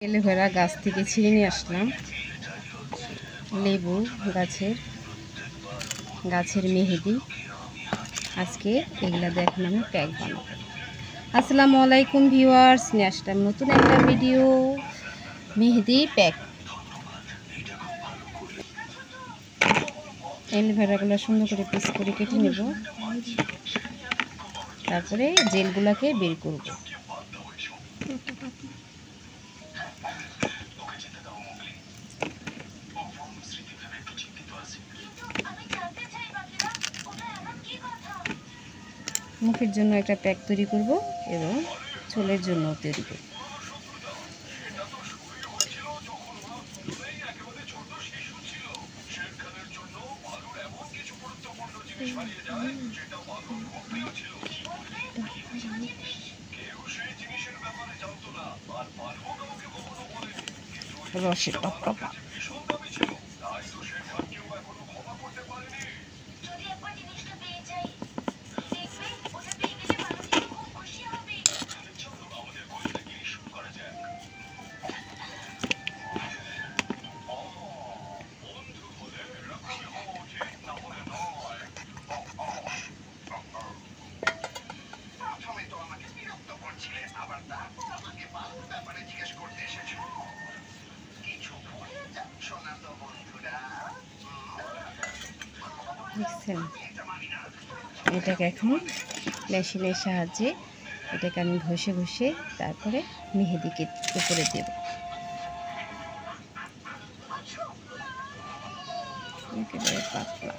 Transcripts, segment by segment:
Aloe vera গাছ থেকে ছিঁড়ে নিয়ে আসলাম, লেবু গাছের মেহেদি। আজকে এগুলা দেখুন আমি প্যাক বানাবো। আসসালামু আলাইকুম ভিউয়ার্স, নিয়ে আসলাম নতুন একটা ভিডিও, মেহেদি প্যাক। এলোভেরাগুলো সুন্দর করে পিস করে কেটে নেব, তারপরে জেলগুলোকে বের করব। মুখের জন্য একটা প্যাক তৈরি করব এবং চুলের জন্য তৈরি করব। রসে টপটপা। দেখছেন, এটাকে এখন মেশিনের সাহায্যে এটাকে আমি ঘষে ঘষে তারপরে মেহেদিকে উপরে দেব। একেবারে পাতলা।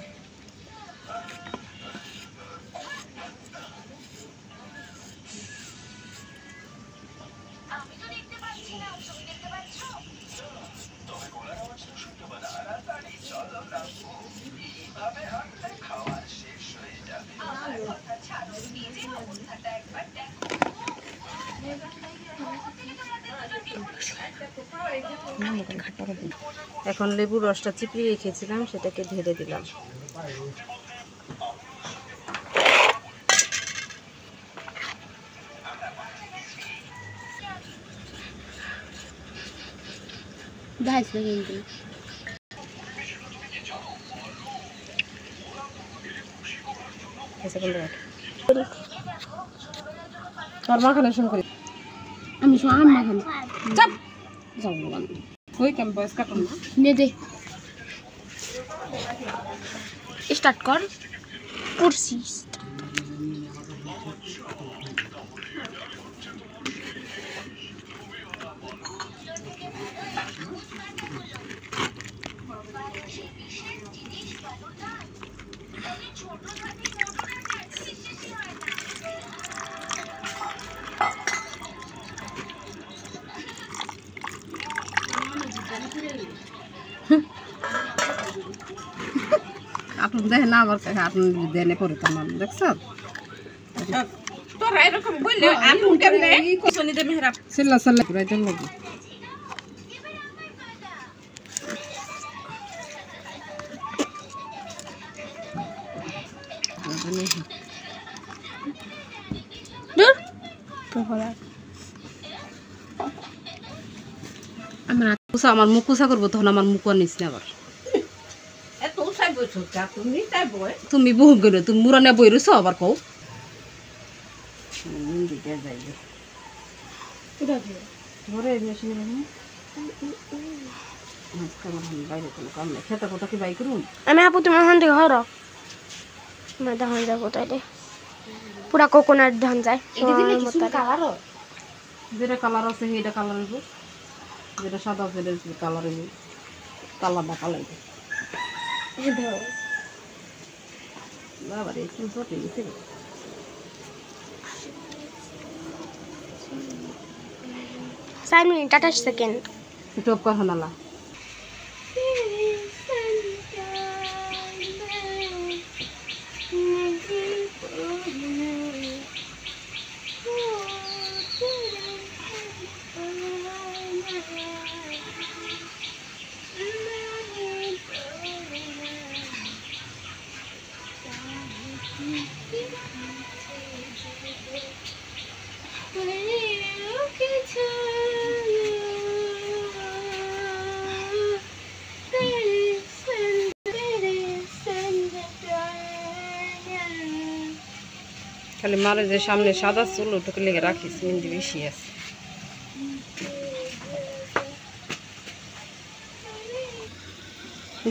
এখন লেবুর রসটা চিপিয়ে রেখেছিলাম, সেটাকে ঢেলে দিলাম। তোর মাখানো শুরু করি আমি, মাখানো চাপ ওই ক্যাম্পাস কাটুন নে দে, স্টার্ট কর করছিস। আপনি দেখেন না আমার কাছে, আপনি দেনে পরে তোমার দেখছ তোরা এরকম বললে আপনি কেমনে কোসনি দে মেহরাব সিল্লা সাল্লা রাইতের লাগি দূর তো হলা আমার মুখ কুসা করবো, তখন আমার মুখ আর নিস না আবার। তুমি বহু গেলে তুমি মুরানে বই রয়েছ আবার কও আমি আপু তোমার ধান থেকে হর ধান যায় কোথায় পুরা কোকোনাট ধান যায়, যেটা কালার আছে সেটা কালার হইব, যেটা সাদা সেটা কালার হইব, কালারটা কালার বাবারে একটু জটে গেছে। চার মিনিট 28 সেকেন্ড টপ কর হানালা। খালি মারে যে সামনে সাদা চুল ওটুকু লেগে রাখিস, মেহেন্দি বেশি আছে।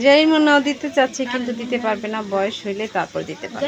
যেই মনেও দিতে চাচ্ছে কিন্তু দিতে পারবে না, বয়স হইলে তারপর দিতে পারবে।